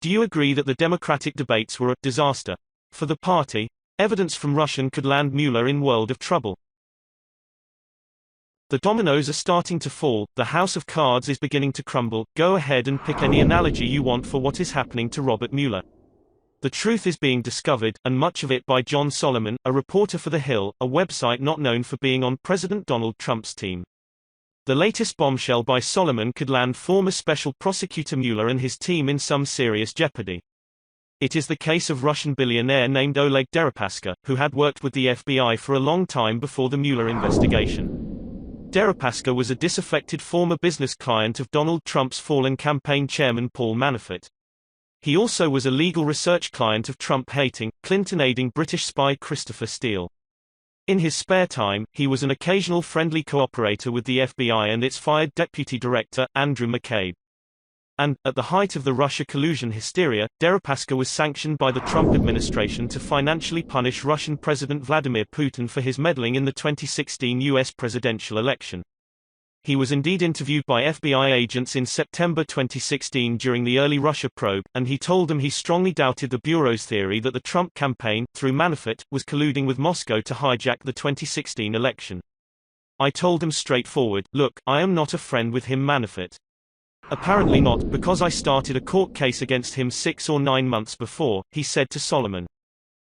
Do you agree that the Democratic debates were a disaster for the party? Evidence from Russian could land Mueller in world of trouble. The dominoes are starting to fall, the house of cards is beginning to crumble. Go ahead and pick any analogy you want for what is happening to Robert Mueller. The truth is being discovered, and much of it by John Solomon, a reporter for The Hill, a website not known for being on President Donald Trump's team. The latest bombshell by Solomon could land former Special Prosecutor Mueller and his team in some serious jeopardy. It is the case of Russian billionaire named Oleg Deripaska, who had worked with the FBI for a long time before the Mueller investigation. Deripaska was a disaffected former business client of Donald Trump's fallen campaign chairman Paul Manafort. He also was a legal research client of Trump-hating, Clinton-aiding British spy Christopher Steele. In his spare time, he was an occasional friendly cooperator with the FBI and its fired deputy director, Andrew McCabe. And, at the height of the Russia collusion hysteria, Deripaska was sanctioned by the Trump administration to financially punish Russian President Vladimir Putin for his meddling in the 2016 U.S. presidential election. He was indeed interviewed by FBI agents in September 2016 during the early Russia probe, and he told them he strongly doubted the Bureau's theory that the Trump campaign, through Manafort, was colluding with Moscow to hijack the 2016 election. I told them straightforward, look, I am not a friend with him Manafort. Apparently not, because I started a court case against him 6 or 9 months before, he said to Solomon.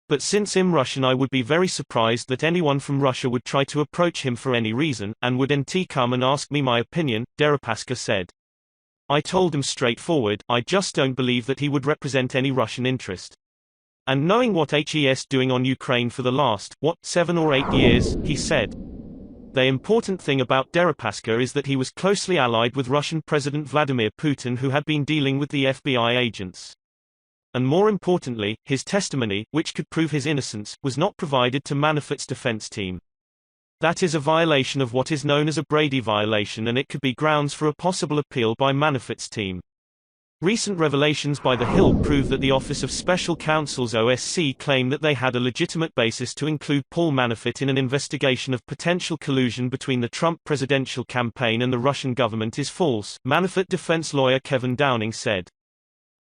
But since I'm Russian, I would be very surprised that anyone from Russia would try to approach him for any reason, and would NT come and ask me my opinion, Deripaska said. I told him straightforward, I just don't believe that he would represent any Russian interest. And knowing what HE's doing on Ukraine for the last, 7 or 8 years, he said. The important thing about Deripaska is that he was closely allied with Russian President Vladimir Putin, who had been dealing with the FBI agents. And more importantly, his testimony, which could prove his innocence, was not provided to Manafort's defense team. That is a violation of what is known as a Brady violation, and it could be grounds for a possible appeal by Manafort's team. Recent revelations by The Hill prove that the Office of Special Counsel's OSC claim that they had a legitimate basis to include Paul Manafort in an investigation of potential collusion between the Trump presidential campaign and the Russian government is false, Manafort defense lawyer Kevin Downing said.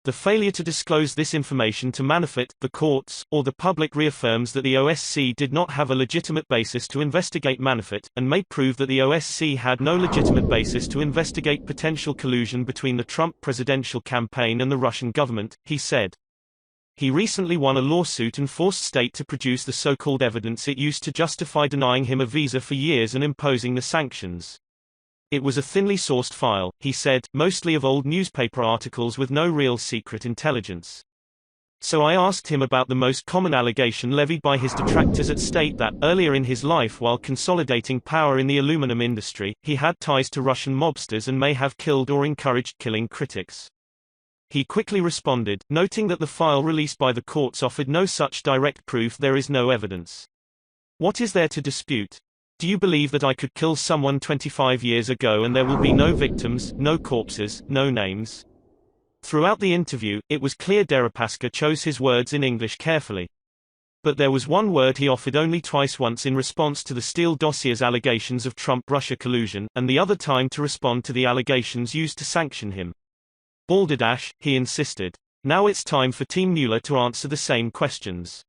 The failure to disclose this information to Manafort, the courts, or the public reaffirms that the OSC did not have a legitimate basis to investigate Manafort, and may prove that the OSC had no legitimate basis to investigate potential collusion between the Trump presidential campaign and the Russian government, he said. He recently won a lawsuit and forced state to produce the so-called evidence it used to justify denying him a visa for years and imposing the sanctions. It was a thinly sourced file, he said, mostly of old newspaper articles with no real secret intelligence. So I asked him about the most common allegation levied by his detractors at state that, earlier in his life while consolidating power in the aluminum industry, he had ties to Russian mobsters and may have killed or encouraged killing critics. He quickly responded, noting that the file released by the courts offered no such direct proof. There is no evidence. What is there to dispute? Do you believe that I could kill someone 25 years ago and there will be no victims, no corpses, no names? Throughout the interview, it was clear Deripaska chose his words in English carefully. But there was one word he offered only twice, once in response to the Steele dossier's allegations of Trump-Russia collusion, and the other time to respond to the allegations used to sanction him. Balderdash, he insisted. Now it's time for Team Mueller to answer the same questions.